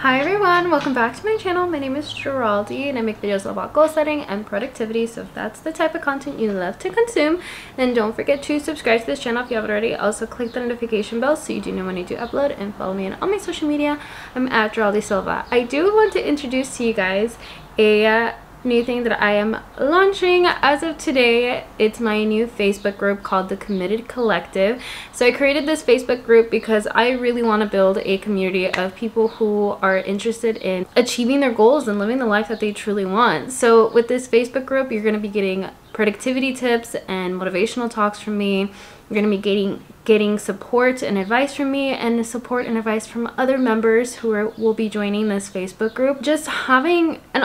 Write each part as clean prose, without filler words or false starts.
Hi everyone, welcome back to my channel. My name is Geraldine and I make videos about goal setting and productivity. So if that's the type of content you love to consume, then don't forget to subscribe to this channel if you haven't already. Also click the notification bell so you do know when I do upload, and follow me on all my social media. I'm at Geraldine Silva. I do want to introduce to you guys a new thing that I am launching as of today. It's my new Facebook group called the Committed Collective. So I created this Facebook group because I really want to build a community of people who are interested in achieving their goals and living the life that they truly want. So with this Facebook group, you're going to be getting productivity tips and motivational talks from me. You're going to be getting support and advice from me, and support and advice from other members who will be joining this Facebook group. Just having a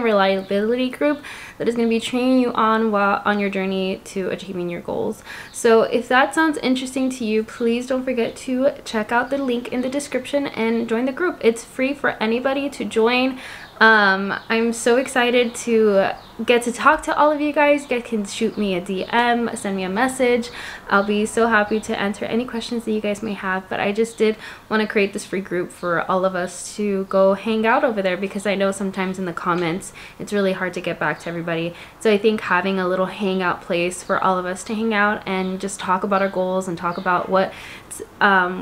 reliability group that is going to be training you on your journey to achieving your goals. So if that sounds interesting to you, please don't forget to check out the link in the description and join the group. It's free for anybody to join. I'm so excited to get to talk to all of you guys. You guys can shoot me a DM, send me a message. I'll be so happy to answer any questions that you guys may have. But I just did want to create this free group for all of us to go hang out over there, because I know sometimes in the comments it's really hard to get back to everybody. So I think having a little hangout place for all of us to hang out and just talk about our goals and talk about what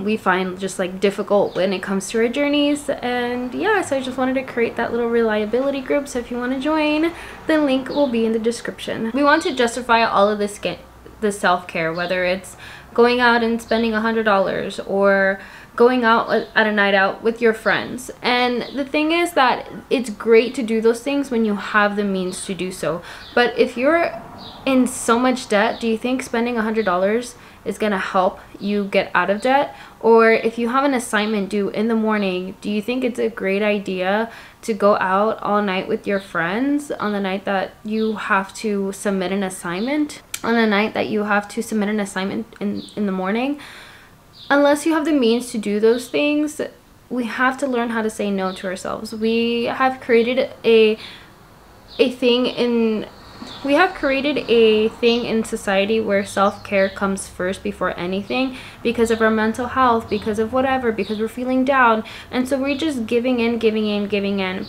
we find just like difficult when it comes to our journeys. And yeah, so I just wanted to create that little reliability group. So if you want to join, the link will be in the description. We want to justify all of this self-care, whether it's going out and spending $100 or going out at a night out with your friends. And the thing is that it's great to do those things when you have the means to do so. But if you're in so much debt, do you think spending $100 is gonna help you get out of debt? Or if you have an assignment due in the morning, do you think it's a great idea to go out all night with your friends on the night that you have to submit an assignment? On the night that you have to submit an assignment in the morning? Unless you have the means to do those things, we have to learn how to say no to ourselves. We have created a thing in society where self-care comes first before anything, because of our mental health, because of whatever, because we're feeling down. And so we're just giving in.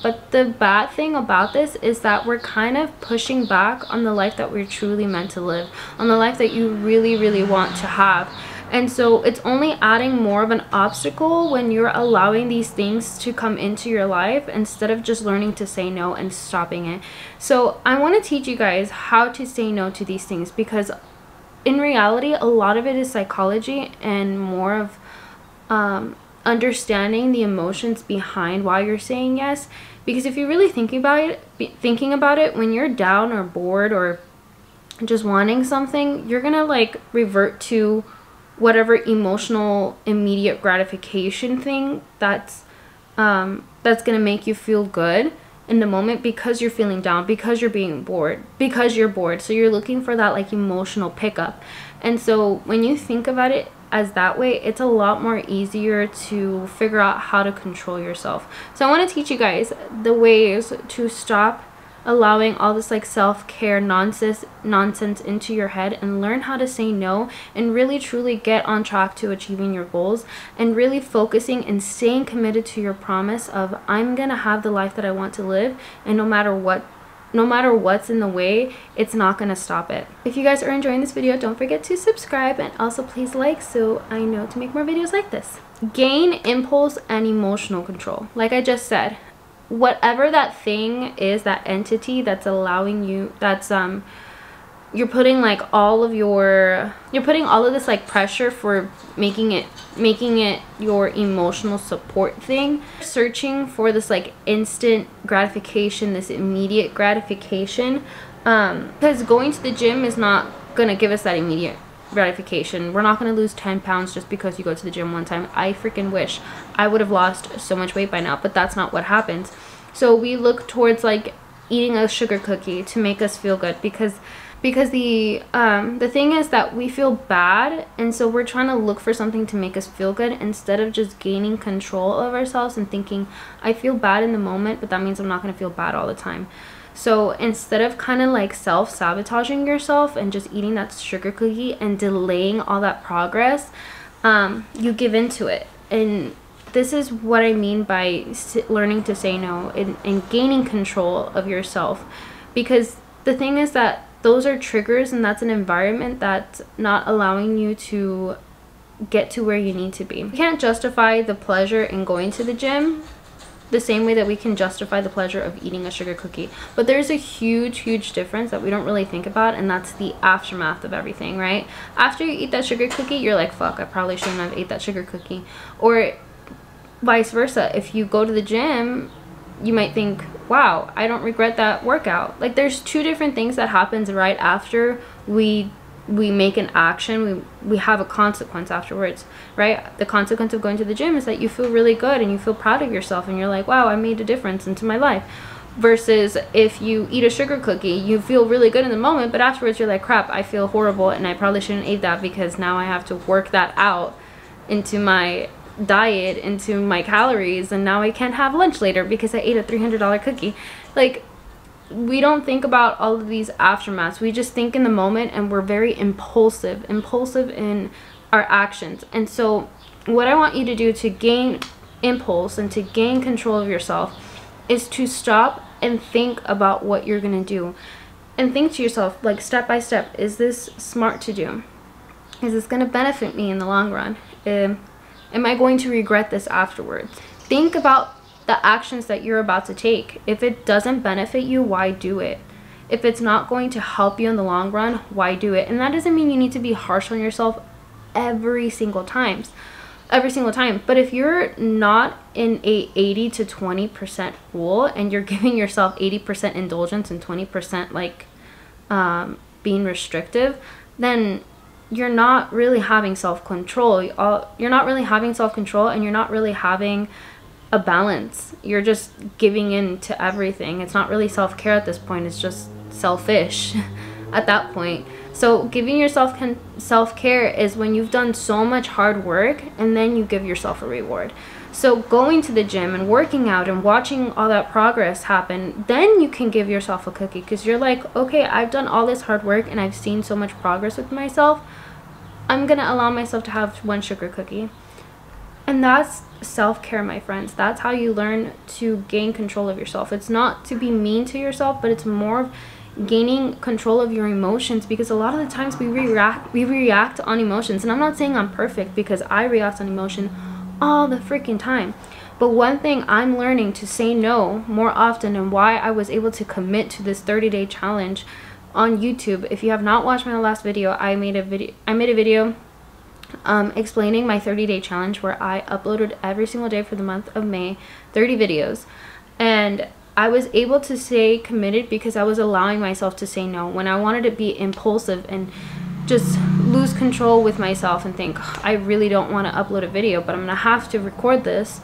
But the bad thing about this is that we're kind of pushing back on the life that we're truly meant to live, on the life that you really want to have. And so it's only adding more of an obstacle when you're allowing these things to come into your life instead of just learning to say no and stopping it. So I want to teach you guys how to say no to these things, because in reality, a lot of it is psychology and more of understanding the emotions behind why you're saying yes. Because if you're really thinking about it, when you're down or bored or just wanting something, you're gonna like revert to whatever emotional immediate gratification thing that's gonna make you feel good in the moment, because you're feeling down, because you're being bored, because you're bored. So you're looking for that like emotional pickup. And so when you think about it as that way, it's a lot more easier to figure out how to control yourself. So I want to teach you guys the ways to stop allowing all this like self-care nonsense into your head, and learn how to say no and really truly get on track to achieving your goals, and really focusing and staying committed to your promise of I'm gonna have the life that I want to live, and no matter what's in the way, it's not gonna stop it. If you guys are enjoying this video, don't forget to subscribe, and also please like, so I know to make more videos like this. Gain impulse and emotional control. Like I just said, whatever that thing is, that entity that's allowing you, that's you're putting all of this like pressure for making it your emotional support thing, searching for this like instant gratification, this immediate gratification, because going to the gym is not gonna give us that immediate gratification. We're not going to lose 10 pounds just because you go to the gym one time. I freaking wish I would have lost so much weight by now, but that's not what happens. So we look towards like eating a sugar cookie to make us feel good, because the thing is that we feel bad, and so we're trying to look for something to make us feel good instead of just gaining control of ourselves and thinking I feel bad in the moment, but that means I'm not going to feel bad all the time. So instead of kind of like self-sabotaging yourself and just eating that sugar cookie and delaying all that progress, you give into it. And this is what I mean by learning to say no and gaining control of yourself. Because the thing is that those are triggers, and that's an environment that's not allowing you to get to where you need to be. You can't justify the pleasure in going to the gym the same way that we can justify the pleasure of eating a sugar cookie. But there's a huge difference that we don't really think about, and that's the aftermath of everything, right? After you eat that sugar cookie, you're like, fuck, I probably shouldn't have ate that sugar cookie. Or vice versa. If you go to the gym, you might think, wow, I don't regret that workout. Like, there's two different things that happens right after we make an action. We have a consequence afterwards, right? The consequence of going to the gym is that you feel really good and you feel proud of yourself, and you're like, wow, I made a difference into my life. Versus if you eat a sugar cookie, you feel really good in the moment, but afterwards you're like, crap, I feel horrible and I probably shouldn't eat that, because now I have to work that out into my diet, into my calories, and now I can't have lunch later because I ate a $300 cookie. Like, we don't think about all of these aftermaths. We just think in the moment, and we're very impulsive in our actions. And so what I want you to do to gain impulse and to gain control of yourself is to stop and think about what you're gonna do, and think to yourself, like, step by step, is this smart to do? Is this gonna benefit me in the long run? Am I going to regret this afterwards? Think about the actions that you're about to take. If it doesn't benefit you, why do it? If it's not going to help you in the long run, why do it? And that doesn't mean you need to be harsh on yourself every single time. But if you're not in a 80 to 20% rule, and you're giving yourself 80% indulgence and 20% like being restrictive, then you're not really having self-control. You're not really having self-control, and you're not really having a balance. You're just giving in to everything. It's not really self-care at this point. It's just selfish at that point. So giving yourself self-care is when you've done so much hard work, and then you give yourself a reward. So going to the gym and working out and watching all that progress happen, then you can give yourself a cookie, because you're like, okay, I've done all this hard work and I've seen so much progress with myself. I'm gonna allow myself to have one sugar cookie. And that's self-care, my friends. That's how you learn to gain control of yourself. It's not to be mean to yourself, but it's more of gaining control of your emotions, because a lot of the times we react on emotions. And I'm not saying I'm perfect, because I react on emotion all the freaking time. But one thing I'm learning to say no more often, and why I was able to commit to this 30-day challenge on YouTube. If you have not watched my last video, I made a video explaining my 30-day challenge, where I uploaded every single day for the month of May 30 videos. And I was able to stay committed because I was allowing myself to say no when I wanted to be impulsive and just lose control with myself and think, I really don't want to upload a video, but I'm gonna have to record this.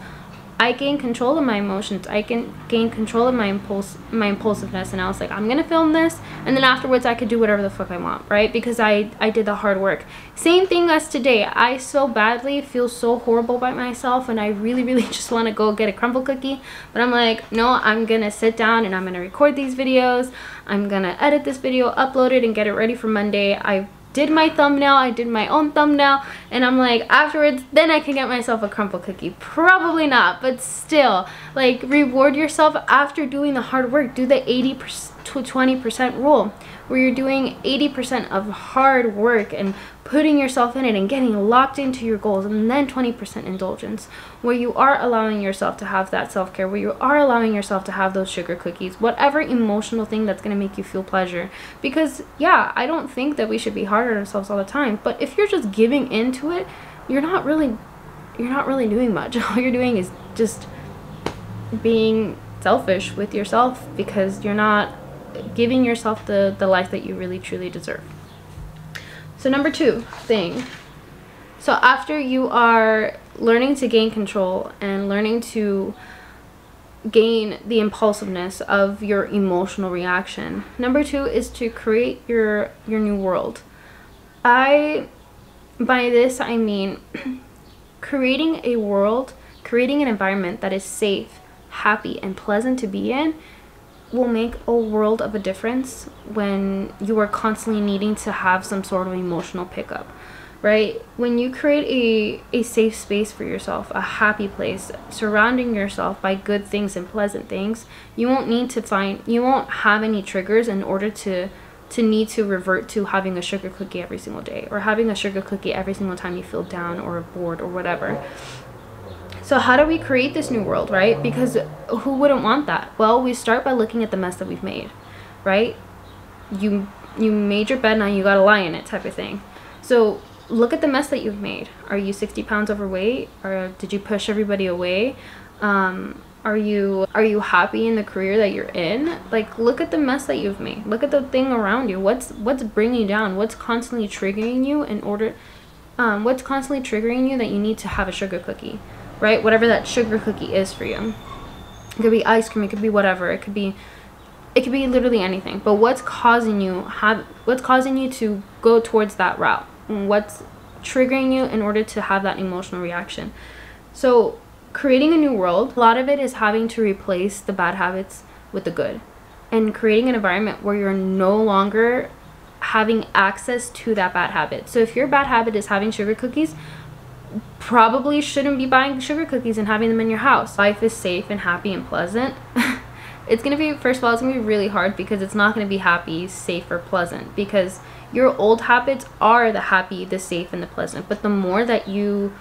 I gained control of my emotions. I can gain control of my impulsiveness, and I was like, I'm gonna film this, and then afterwards I could do whatever the fuck I want, right? Because I did the hard work. Same thing as today. I so badly feel so horrible about myself, and I really just want to go get a crumble cookie, but I'm like, no, I'm gonna sit down and I'm gonna record these videos. I'm gonna edit this video, upload it, and get it ready for Monday. I did my thumbnail. I did my own thumbnail, and I'm like, afterwards, then I can get myself a crumble cookie. Probably not, but still, like, reward yourself after doing the hard work. Do the 80 to 20% rule, where you're doing 80% of hard work and putting yourself in it and getting locked into your goals, and then 20% indulgence, where you are allowing yourself to have that self-care, where you are allowing yourself to have those sugar cookies, whatever emotional thing that's going to make you feel pleasure. Because yeah, I don't think that we should be hard on ourselves all the time, but if you're just giving into it, you're not really doing much. All you're doing is just being selfish with yourself, because you're not giving yourself the life that you really truly deserve. So number 2 thing, so after you are learning to gain control and learning to gain the impulsiveness of your emotional reaction, number 2 is to create your new world. By this I mean creating a world, creating an environment that is safe, happy, and pleasant to be in will make a world of a difference when you are constantly needing to have some sort of emotional pickup. right? When you create a safe space for yourself, a happy place, surrounding yourself by good things and pleasant things, you won't have any triggers in order to need to revert to having a sugar cookie every single day, or having a sugar cookie every single time you feel down or bored or whatever. So how do we create this new world, right? Because who wouldn't want that? Well, we start by looking at the mess that we've made, right? You made your bed, now you gotta lie in it, type of thing. So look at the mess that you've made. Are you 60 pounds overweight? Or did you push everybody away? Are you happy in the career that you're in? Like, look at the mess that you've made. Look at the thing around you. What's bringing you down? What's constantly triggering you what's constantly triggering you that you need to have a sugar cookie, right? Whatever that sugar cookie is for you. It could be ice cream, it could be whatever. It could be literally anything. But what's causing you to go towards that route? What's triggering you in order to have that emotional reaction? So creating a new world, a lot of it is having to replace the bad habits with the good, and creating an environment where you're no longer having access to that bad habit. So if your bad habit is having sugar cookies, probably shouldn't be buying sugar cookies and having them in your house. Life is safe and happy and pleasant. It's gonna be, first of all, it's gonna be really hard, because it's not gonna be happy, safe, or pleasant, because your old habits are the happy, the safe, and the pleasant. But the more that you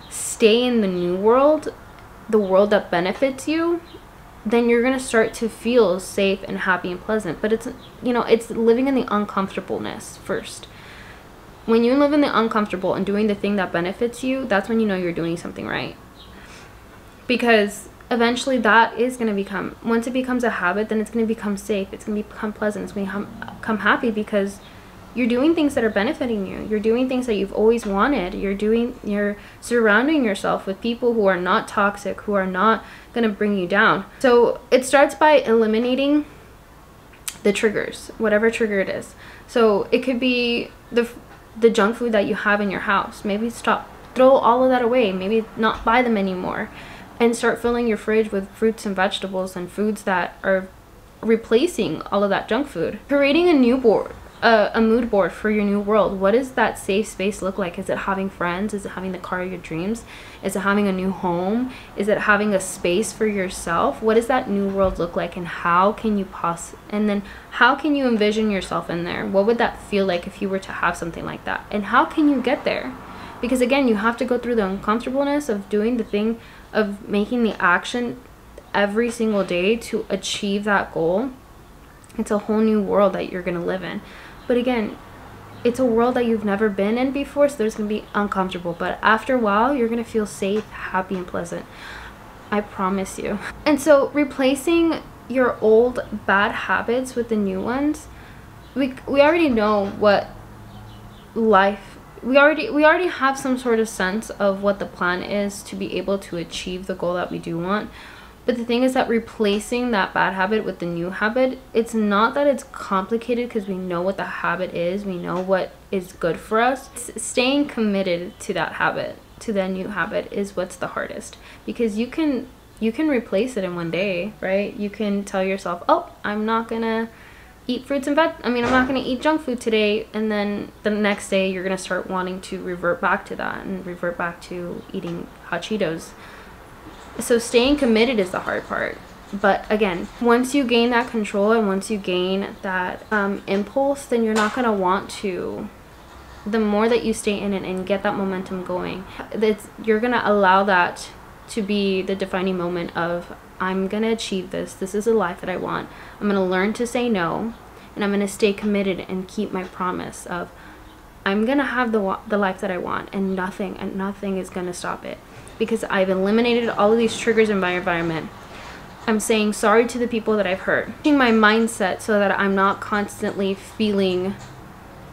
stay in the new world, the world that benefits you, then you're gonna start to feel safe and happy and pleasant. But it's, it's living in the uncomfortableness first. When you live in the uncomfortable and doing the thing that benefits you, that's when you know you're doing something right. Because eventually that is going to become, once it becomes a habit, then it's going to become safe, it's going to become pleasant, it's going to become happy, because you're doing things that are benefiting you. You're doing things that you've always wanted. You're surrounding yourself with people who are not toxic, who are not going to bring you down. So it starts by eliminating the triggers, whatever trigger it is. So it could be the junk food that you have in your house. Maybe throw all of that away. Maybe not buy them anymore, and start filling your fridge with fruits and vegetables and foods that are replacing all of that junk food. Creating a new board, a mood board for your new world. What does that safe space look like? Is it having friends? Is it having the car of your dreams? Is it having a new home? Is it having a space for yourself? What does that new world look like, and how can you how can you envision yourself in there? What would that feel like if you were to have something like that? And how can you get there? Because again, you have to go through the uncomfortableness of doing the thing, of making the action every single day to achieve that goal. It's a whole new world that you're going to live in. But again, it's a world that you've never been in before, so there's going to be uncomfortable. But after a while, you're going to feel safe, happy, and pleasant. I promise you. And so replacing your old bad habits with the new ones, we already know what life, we already have some sort of sense of what the plan is to be able to achieve the goal that we do want. But the thing is that replacing that bad habit with the new habit, it's not that it's complicated, because we know what the habit is, we know what is good for us. Staying committed to that habit, to the new habit, is what's the hardest, because you can replace it in one day, right? You can tell yourself, oh, I'm not gonna eat fruits and I'm not gonna eat junk food today, and then the next day you're gonna start wanting to revert back to that and revert back to eating hot Cheetos. So staying committed is the hard part. But again, once you gain that control and once you gain that impulse, then you're not gonna want to. The more that you stay in it and get that momentum going, you're gonna allow that to be the defining moment of, I'm gonna achieve this. This is a life that I want. I'm gonna learn to say no, and I'm gonna stay committed and keep my promise of, I'm gonna have the life that I want, and nothing is gonna stop it, because I've eliminated all of these triggers in my environment. I'm saying sorry to the people that I've hurt. Changing my mindset so that I'm not constantly feeling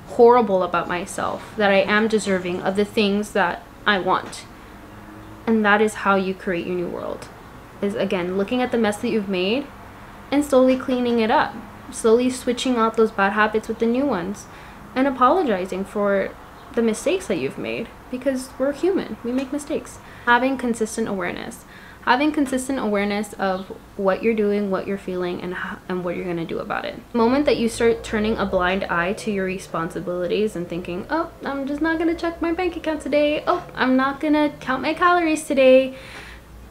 horrible about myself, that I am deserving of the things that I want. And that is how you create your new world. Is again, looking at the mess that you've made and slowly cleaning it up. Slowly switching out those bad habits with the new ones. And apologizing for the mistakes that you've made. because we're human, we make mistakes. Having consistent awareness. Having consistent awareness of what you're doing, what you're feeling, and what you're going to do about it. The moment that you start turning a blind eye to your responsibilities and thinking, oh, I'm just not going to check my bank account today, oh, I'm not going to count my calories today,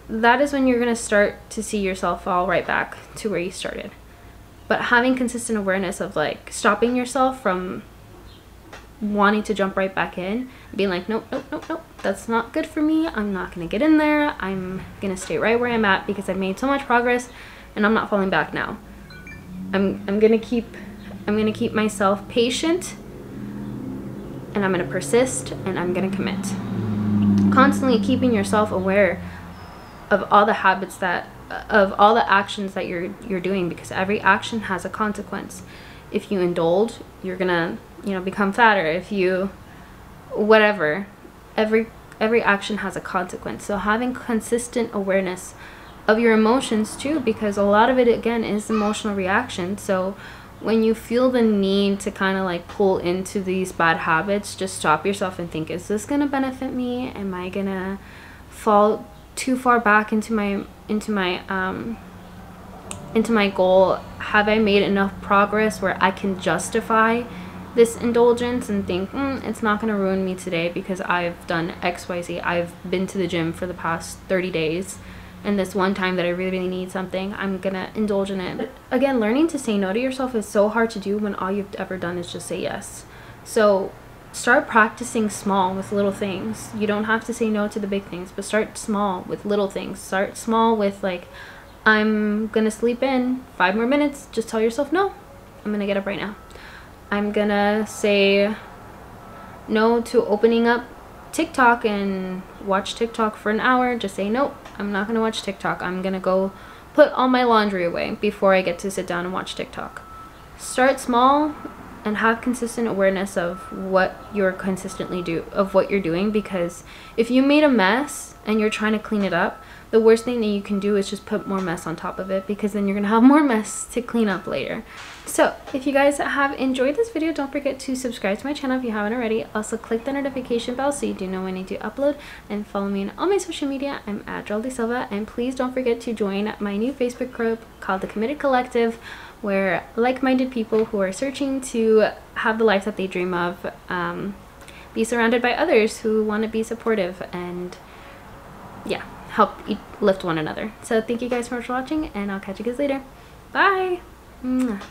that is when you're going to start to see yourself fall right back to where you started. But having consistent awareness of like stopping yourself from wanting to jump right back in, being like, nope, nope, nope, nope, that's not good for me, I'm not gonna get in there, I'm gonna stay right where I'm at because I've made so much progress and I'm not falling back now. I'm gonna keep myself patient, and I'm gonna persist, and I'm gonna commit. Constantly keeping yourself aware of all the habits of all the actions that you're doing, because every action has a consequence. If you indulge, you're gonna, you know, become fatter. If you whatever, every action has a consequence. So having consistent awareness of your emotions too, because a lot of it again is emotional reaction. So when you feel the need to kind of like pull into these bad habits, just stop yourself and think, is this gonna benefit me? Am I gonna fall too far back into my goal? Have I made enough progress where I can justify this indulgence and think, it's not going to ruin me today because I've done XYZ. I've been to the gym for the past 30 days, and this one time that I really need something, I'm going to indulge in it. But again, learning to say no to yourself is so hard to do when all you've ever done is just say yes. So start practicing small with little things. You don't have to say no to the big things, but start small with little things. Start small with like, I'm gonna sleep in 5 more minutes. Just tell yourself, no, I'm gonna get up right now. I'm gonna say no to opening up TikTok and watch TikTok for an hour. Just say, nope, I'm not gonna watch TikTok. I'm gonna go put all my laundry away before I get to sit down and watch TikTok. Start small and have consistent awareness of what you're doing, because if you made a mess and you're trying to clean it up, the worst thing that you can do is just put more mess on top of it, because then you're gonna have more mess to clean up later. So if you guys have enjoyed this video, don't forget to subscribe to my channel if you haven't already. Also click the notification bell so you do know when I do upload, and follow me on all my social media. I'm at Joel Silva, and please don't forget to join my new Facebook group called The Committed Collective, where like-minded people who are searching to have the life that they dream of, be surrounded by others who want to be supportive and yeah, help lift one another. So thank you guys so much for watching, and I'll catch you guys later. Bye. Mwah.